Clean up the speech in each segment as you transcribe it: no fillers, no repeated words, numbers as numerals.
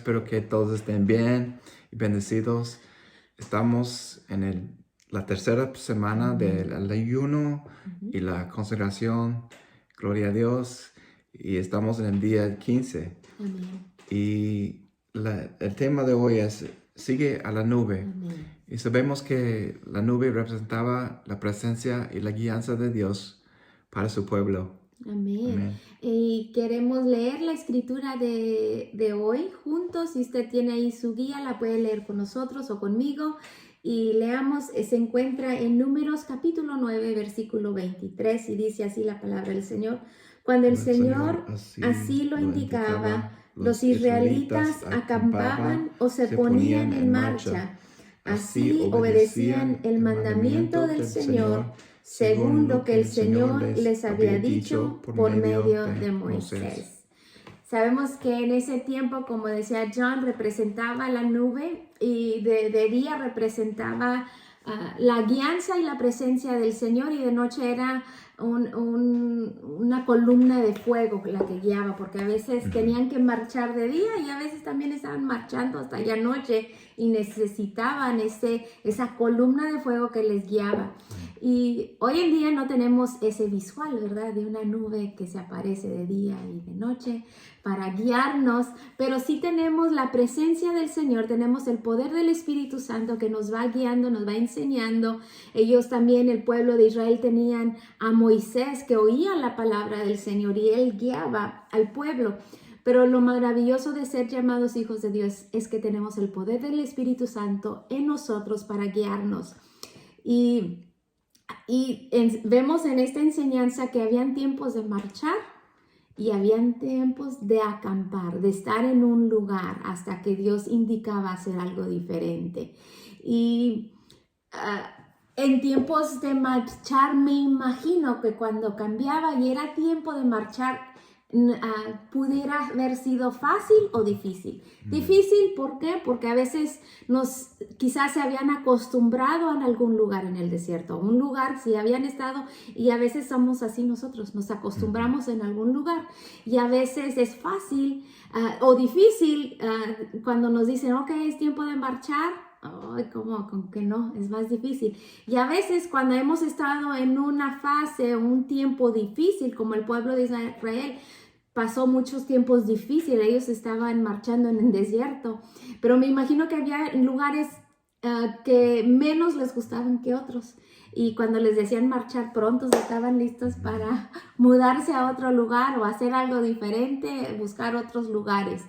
Espero que todos estén bien y bendecidos. Estamos en la tercera semana del ayuno y la consagración. Gloria a Dios. Y estamos en el día 15. Amén. Y el tema de hoy es sigue a la nube. Amén. Y sabemos que la nube representaba la presencia y la guianza de Dios para su pueblo. Amén. Amén. Y queremos leer la escritura de hoy juntos. Si usted tiene ahí su guía, la puede leer con nosotros o conmigo. Y leamos, se encuentra en Números capítulo 9, versículo 23, y dice así la palabra del Señor. Cuando el Señor así lo indicaba, los israelitas acampaban o se ponían en marcha. Así obedecían el mandamiento del Señor, según lo que el Señor les había dicho por medio de Moisés. Sabemos que en ese tiempo, como decía John, representaba la nube y de día representaba la guianza y la presencia del Señor, y de noche era una columna de fuego la que guiaba, porque a veces tenían que marchar de día y a veces también estaban marchando hasta ya noche y necesitaban esa columna de fuego que les guiaba. Y hoy en día no tenemos ese visual, ¿verdad? De una nube que se aparece de día y de noche para guiarnos, pero sí tenemos la presencia del Señor, tenemos el poder del Espíritu Santo que nos va guiando, nos va enseñando. Ellos también, el pueblo de Israel, tenían a Moisés que oía la palabra del Señor y él guiaba al pueblo. Pero lo maravilloso de ser llamados hijos de Dios es que tenemos el poder del Espíritu Santo en nosotros para guiarnos. Y vemos en esta enseñanza que habían tiempos de marchar y habían tiempos de acampar, de estar en un lugar hasta que Dios indicaba hacer algo diferente. Y en tiempos de marchar, me imagino que cuando cambiaba y era tiempo de marchar, pudiera haber sido fácil o difícil. Difícil, ¿por qué? Porque a veces quizás se habían acostumbrado en algún lugar en el desierto, un lugar, si habían estado, y a veces somos así nosotros, nos acostumbramos en algún lugar, y a veces es fácil o difícil cuando nos dicen, ok, es tiempo de marchar. Como que no, es más difícil. Y a veces cuando hemos estado en una fase, un tiempo difícil, como el pueblo de Israel, pasó muchos tiempos difíciles, ellos estaban marchando en el desierto, pero me imagino que había lugares que menos les gustaban que otros, y cuando les decían marchar pronto estaban listos para mudarse a otro lugar o hacer algo diferente, buscar otros lugares.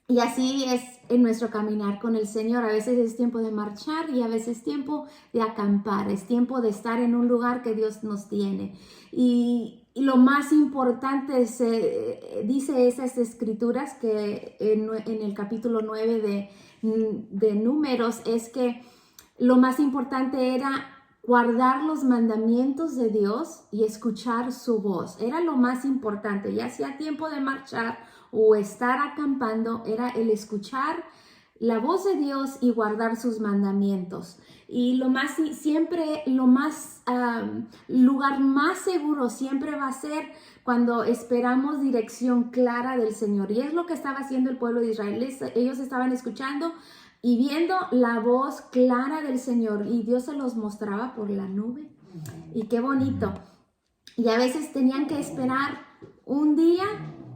Y así es en nuestro caminar con el Señor. A veces es tiempo de marchar y a veces es tiempo de acampar. Es tiempo de estar en un lugar que Dios nos tiene. Y lo más importante dice esas escrituras que en el capítulo 9 de Números, es que lo más importante era guardar los mandamientos de Dios y escuchar su voz. Era lo más importante. Ya sea tiempo de marchar o estar acampando, era el escuchar la voz de Dios y guardar sus mandamientos. Y lugar más seguro siempre va a ser cuando esperamos dirección clara del Señor. Y es lo que estaba haciendo el pueblo de Israel. Ellos estaban escuchando y viendo la voz clara del Señor, y Dios se los mostraba por la nube. Y qué bonito. Y a veces tenían que esperar un día,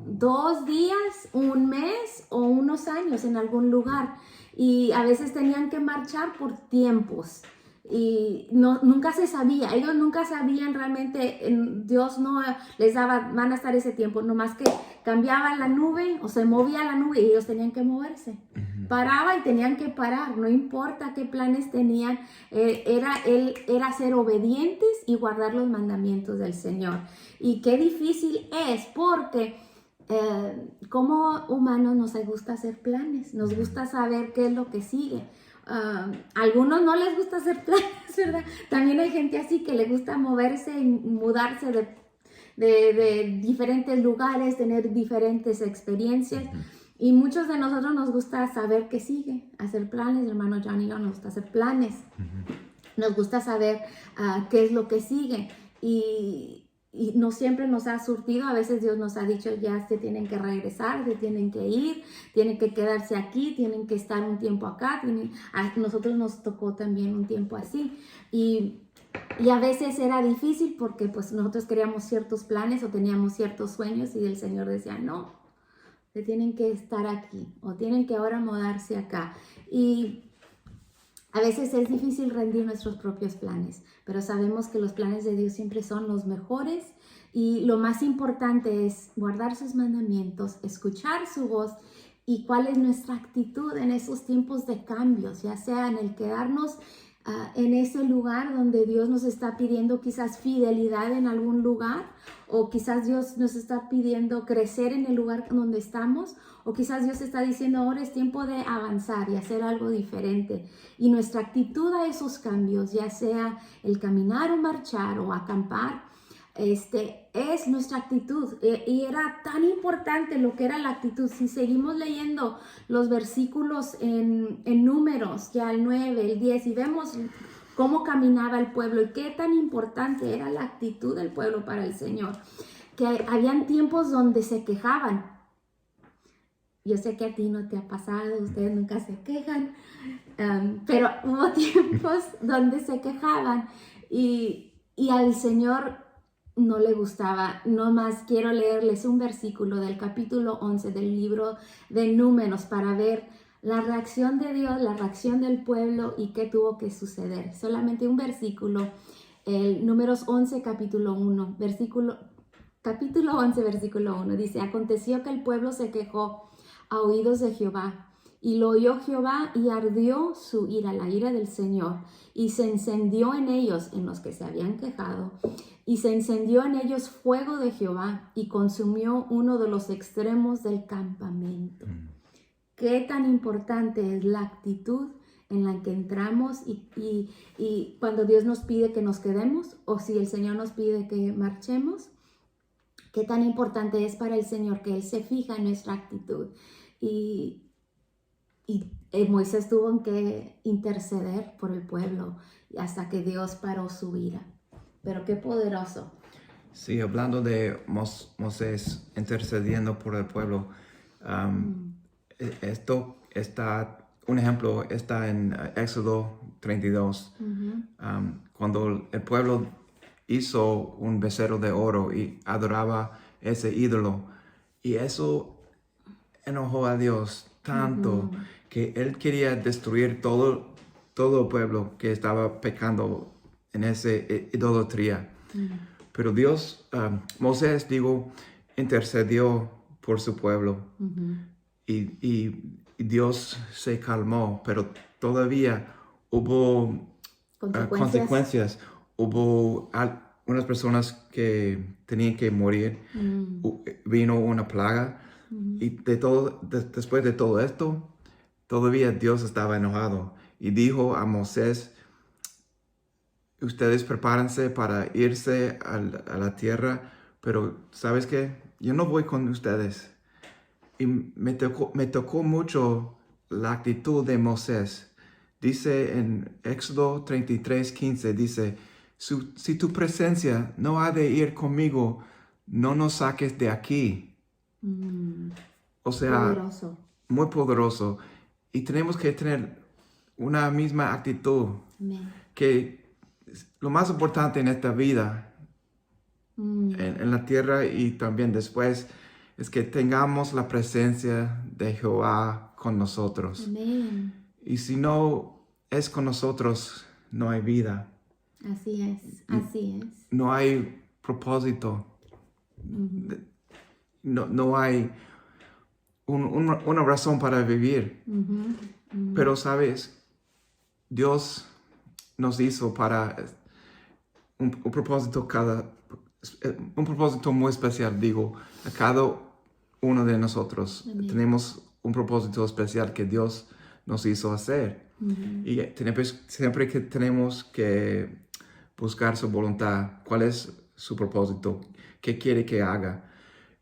2 días, un mes o unos años en algún lugar. Y a veces tenían que marchar por tiempos. Y nunca se sabía, ellos nunca sabían realmente, Dios no les daba, van a estar ese tiempo, nomás que cambiaba la nube o se movía la nube y ellos tenían que moverse. Paraba y tenían que parar, no importa qué planes tenían, era ser obedientes y guardar los mandamientos del Señor. Y qué difícil es, porque como humanos nos gusta hacer planes, nos gusta saber qué es lo que sigue. Algunos no les gusta hacer planes, ¿verdad? También hay gente así que le gusta moverse y mudarse de diferentes lugares, tener diferentes experiencias. Y muchos de nosotros nos gusta saber qué sigue, hacer planes. El hermano John y yo nos gusta hacer planes. Nos gusta saber qué es lo que sigue. Y y no siempre nos ha surtido. A veces Dios nos ha dicho, ya se tienen que regresar, se tienen que ir, tienen que quedarse aquí, tienen que estar un tiempo acá. A nosotros nos tocó también un tiempo así. Y a veces era difícil porque pues nosotros queríamos ciertos planes o teníamos ciertos sueños y el Señor decía, no, se tienen que estar aquí o tienen que ahora mudarse acá. Y a veces es difícil rendir nuestros propios planes, pero sabemos que los planes de Dios siempre son los mejores y lo más importante es guardar sus mandamientos, escuchar su voz y cuál es nuestra actitud en esos tiempos de cambios, ya sea en el quedarnos en ese lugar donde Dios nos está pidiendo quizás fidelidad en algún lugar, o quizás Dios nos está pidiendo crecer en el lugar donde estamos, o quizás Dios está diciendo ahora es tiempo de avanzar y hacer algo diferente. Y nuestra actitud a esos cambios, ya sea el caminar o marchar o acampar, es nuestra actitud. Y era tan importante lo que era la actitud. Si seguimos leyendo los versículos en Números, ya el 9, el 10, y vemos cómo caminaba el pueblo y qué tan importante era la actitud del pueblo para el Señor, que habían tiempos donde se quejaban. Yo sé que a ti no te ha pasado, ustedes nunca se quejan, pero hubo tiempos donde se quejaban y al Señor no le gustaba. Nomás quiero leerles un versículo del capítulo 11 del libro de Números para ver la reacción de Dios, la reacción del pueblo y qué tuvo que suceder. Solamente un versículo, Números 11, capítulo 1, capítulo 11, versículo 1, dice: aconteció que el pueblo se quejó a oídos de Jehová, y lo oyó Jehová, y ardió su ira, la ira del Señor, y se encendió en ellos, en los que se habían quejado, y se encendió en ellos fuego de Jehová, y consumió uno de los extremos del campamento. Qué tan importante es la actitud en la que entramos y cuando Dios nos pide que nos quedemos, o si el Señor nos pide que marchemos. Qué tan importante es para el Señor que Él se fija en nuestra actitud. Y Moisés tuvo que interceder por el pueblo hasta que Dios paró su ira. Pero qué poderoso. Sí, hablando de Moisés intercediendo por el pueblo, esto está, un ejemplo está en Éxodo 32, cuando el pueblo hizo un becerro de oro y adoraba ese ídolo, y eso enojó a Dios tanto que Él quería destruir todo el pueblo que estaba pecando en esa idolatría. Pero Dios, Moisés, intercedió por su pueblo, y Dios se calmó, pero todavía hubo consecuencias. Hubo unas personas que tenían que morir, vino una plaga, y después de todo esto, todavía Dios estaba enojado y dijo a Moisés: ustedes prepárense para irse a la tierra, pero ¿sabes qué? Yo no voy con ustedes. Y me tocó mucho la actitud de Moisés. Dice en Éxodo 33:15, dice: si tu presencia no ha de ir conmigo, no nos saques de aquí. O sea, poderoso. Muy poderoso. Y tenemos que tener una misma actitud. Amén. Que lo más importante en esta vida, en la tierra y también después, es que tengamos la presencia de Jehová con nosotros. Amén. Y si no es con nosotros, no hay vida. Así es, así es. No hay propósito. No hay una razón para vivir. Pero, ¿sabes? Dios nos hizo para un propósito un propósito muy especial, a cada uno de nosotros. Amén. Tenemos un propósito especial que Dios nos hizo hacer. Y siempre que tenemos que buscar su voluntad, cuál es su propósito, qué quiere que haga.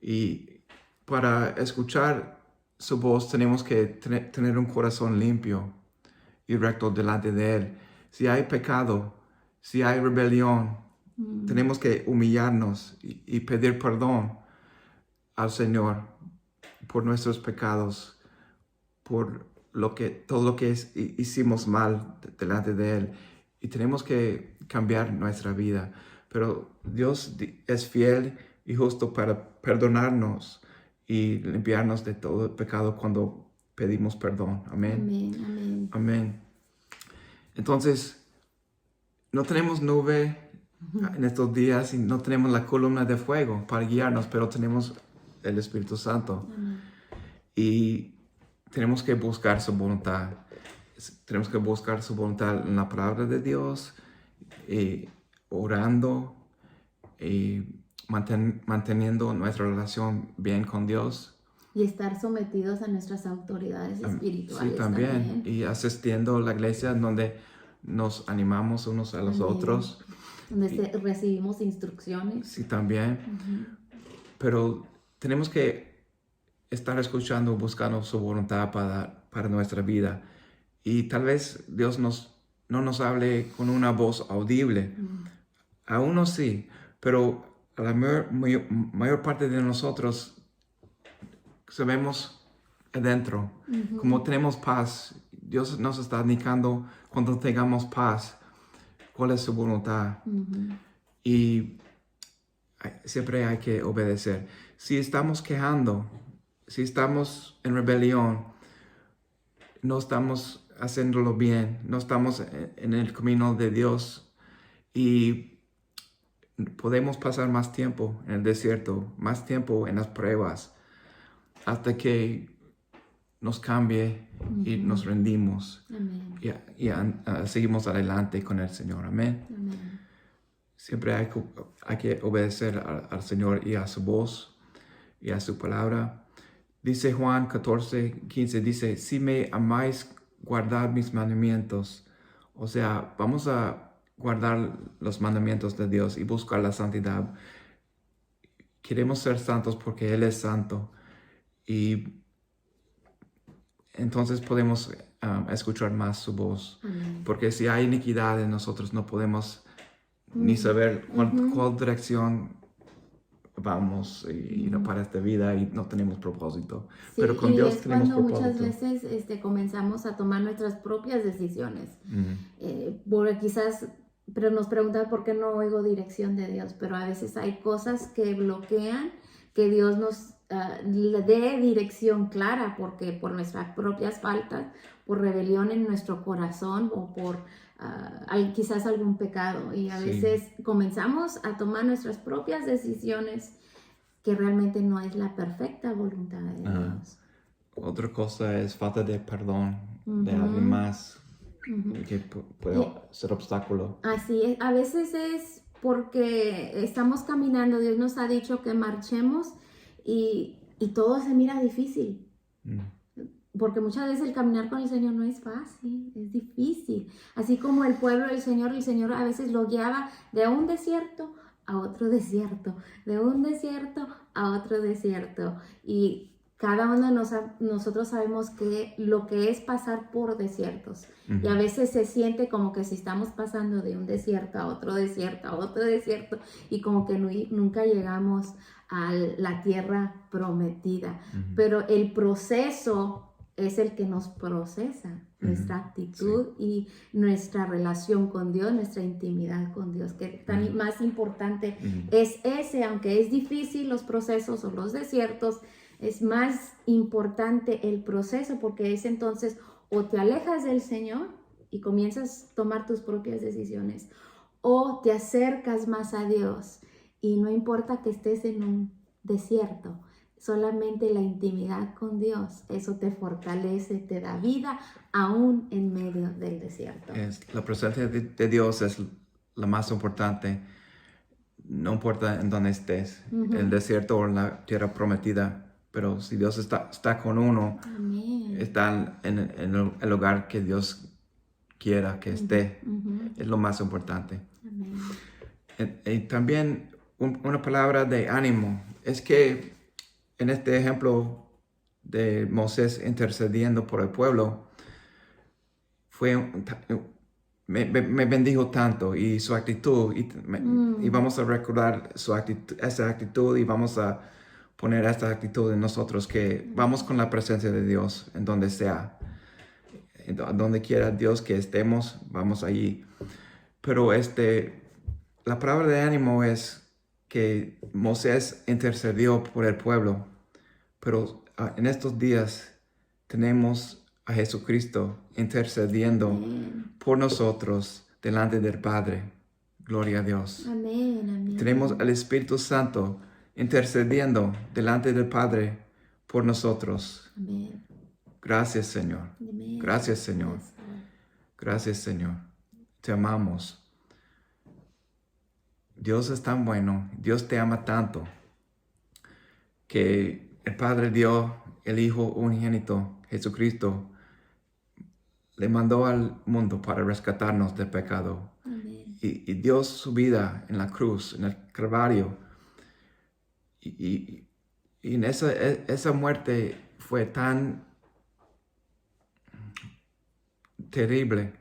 Y para escuchar su voz tenemos que tener un corazón limpio y recto delante de Él. Si hay pecado, si hay rebelión, tenemos que humillarnos y pedir perdón al Señor por nuestros pecados, por todo lo que hicimos mal delante de Él. Y tenemos que cambiar nuestra vida. Pero Dios es fiel y justo para perdonarnos y limpiarnos de todo pecado cuando pedimos perdón. Amén. Amén, amén. Amén. Entonces, no tenemos nube en estos días y no tenemos la columna de fuego para guiarnos, pero tenemos el Espíritu Santo. Amén. Y tenemos que buscar su voluntad. Tenemos que buscar su voluntad en la palabra de Dios, orando y manteniendo nuestra relación bien con Dios. Y estar sometidos a nuestras autoridades espirituales. Sí, también. Y asistiendo a la iglesia donde nos animamos unos a los otros. Donde recibimos instrucciones. Sí, también. Pero tenemos que estar escuchando, buscando su voluntad para nuestra vida. Y tal vez Dios no nos hable con una voz audible. A uno sí, pero a la mayor parte de nosotros sabemos adentro, como tenemos paz. Dios nos está indicando cuando tengamos paz, cuál es su voluntad. Y siempre hay que obedecer. Si estamos quejando, si estamos en rebelión, no estamos haciéndolo bien, no estamos en el camino de Dios y podemos pasar más tiempo en el desierto, más tiempo en las pruebas, hasta que nos cambie y nos rendimos. Amén. Y seguimos adelante con el Señor. Amén. Amén. Siempre hay que obedecer al Señor y a su voz y a su palabra. Dice Juan 14:15, dice, si me amáis, guardad mis mandamientos. O sea, vamos a guardar los mandamientos de Dios y buscar la santidad. Queremos ser santos porque Él es santo. Y entonces podemos escuchar más su voz. Amén. Porque si hay iniquidad en nosotros, no podemos ni saber cuál dirección vamos para esta vida y no tenemos propósito. Sí, pero con y Dios es tenemos cuando propósito. muchas veces comenzamos a tomar nuestras propias decisiones. Porque quizás, pero nos preguntan por qué no oigo dirección de Dios, pero a veces hay cosas que bloquean que Dios nos le dé dirección clara, porque por nuestras propias faltas, por rebelión en nuestro corazón o por quizás algún pecado, y a veces comenzamos a tomar nuestras propias decisiones que realmente no es la perfecta voluntad de Dios. Otra cosa es falta de perdón de alguien más que puede ser obstáculo. Así es, a veces es porque estamos caminando, Dios nos ha dicho que marchemos y todo se mira difícil. Porque muchas veces el caminar con el Señor no es fácil, es difícil. Así como el pueblo del Señor, el Señor a veces lo guiaba de un desierto a otro desierto, de un desierto a otro desierto. Y cada uno de nosotros sabemos lo que es pasar por desiertos. Y a veces se siente como que si estamos pasando de un desierto a otro desierto, a otro desierto, y como que nunca llegamos a la tierra prometida. Pero el proceso es el que nos procesa, nuestra actitud y nuestra relación con Dios, nuestra intimidad con Dios, que tan más importante es ese, aunque es difícil los procesos o los desiertos, es más importante el proceso, porque es entonces o te alejas del Señor y comienzas a tomar tus propias decisiones, o te acercas más a Dios, y no importa que estés en un desierto, solamente la intimidad con Dios, eso te fortalece, te da vida aún en medio del desierto. La presencia de Dios es la más importante, no importa en dónde estés, en el desierto o en la tierra prometida, pero si Dios está con uno, está en el lugar que Dios quiera que esté, es lo más importante. Y también una palabra de ánimo, es que en este ejemplo de Moisés intercediendo por el pueblo, fue me bendijo tanto y su actitud y vamos a recordar esa actitud y vamos a poner esta actitud en nosotros que vamos con la presencia de Dios en donde sea, en donde quiera Dios que estemos, vamos allí. Pero la palabra de ánimo es que Moisés intercedió por el pueblo, pero en estos días tenemos a Jesucristo intercediendo por nosotros delante del Padre. Gloria a Dios. Amén, amén. Tenemos al Espíritu Santo intercediendo delante del Padre por nosotros. Amén. Gracias, Señor. Amén. Gracias, Señor. Gracias, Señor. Te amamos. Dios es tan bueno, Dios te ama tanto, que el Padre dio el Hijo unigénito, Jesucristo, le mandó al mundo para rescatarnos del pecado. Amén. Y dio su vida en la cruz, en el Calvario. Y en esa muerte fue tan terrible,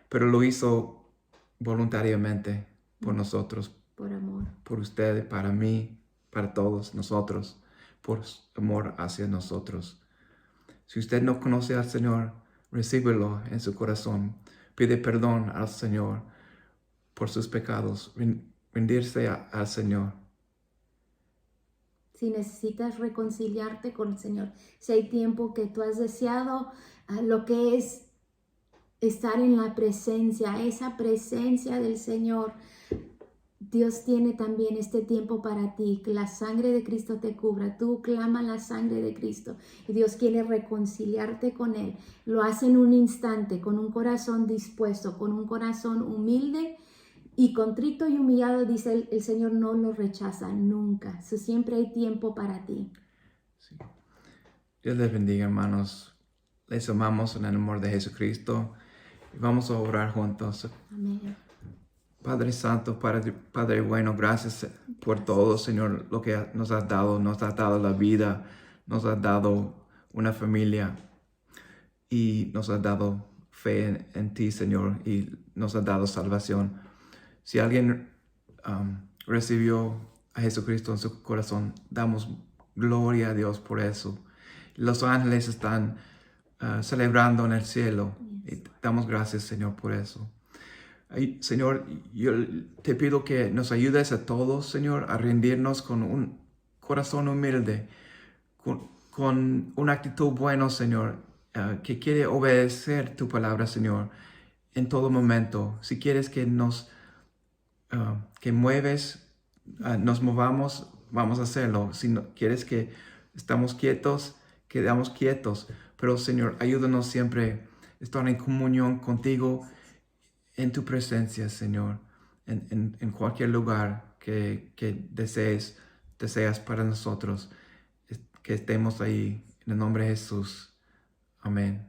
pero lo hizo voluntariamente por nosotros, por amor, por ustedes, para mí, para todos nosotros, por amor hacia nosotros. Si usted no conoce al Señor, recíbelo en su corazón. Pide perdón al Señor por sus pecados. Rendirse al Señor. Si necesitas reconciliarte con el Señor, si hay tiempo que tú has deseado lo que es estar en la presencia, esa presencia del Señor, Dios tiene también este tiempo para ti, que la sangre de Cristo te cubra. Tú clama la sangre de Cristo y Dios quiere reconciliarte con Él. Lo hace en un instante, con un corazón dispuesto, con un corazón humilde y contrito y humillado, dice el Señor, no lo rechaza nunca. Siempre hay tiempo para ti. Sí. Dios les bendiga, hermanos. Les amamos en el amor de Jesucristo y vamos a orar juntos. Amén. Padre Santo, Padre bueno, gracias por todo, Señor, lo que nos has dado la vida, nos has dado una familia y nos has dado fe en ti, Señor, y nos has dado salvación. Si alguien recibió a Jesucristo en su corazón, damos gloria a Dios por eso. Los ángeles están celebrando en el cielo y damos gracias, Señor, por eso. Ay, Señor, yo te pido que nos ayudes a todos, Señor, a rendirnos con un corazón humilde, con una actitud buena, Señor, que quiere obedecer tu palabra, Señor, en todo momento. Si quieres que nos movamos, vamos a hacerlo. Si no quieres que estamos quietos, quedamos quietos. Pero, Señor, ayúdanos siempre a estar en comunión contigo, en tu presencia, Señor, en cualquier lugar que deseas para nosotros, que estemos ahí, en el nombre de Jesús. Amén.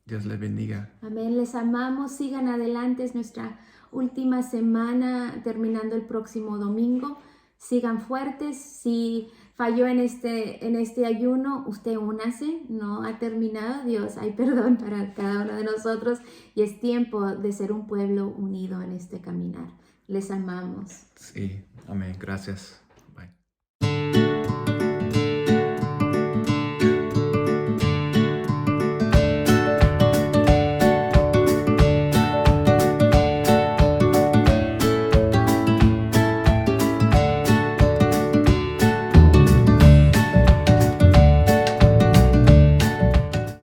Dios les bendiga. Amén, les amamos, sigan adelante, es nuestra última semana, terminando el próximo domingo. Sigan fuertes, si falló en este ayuno, usted únase, no ha terminado, Dios, hay perdón para cada uno de nosotros y es tiempo de ser un pueblo unido en este caminar. Les amamos. Sí, amén, gracias.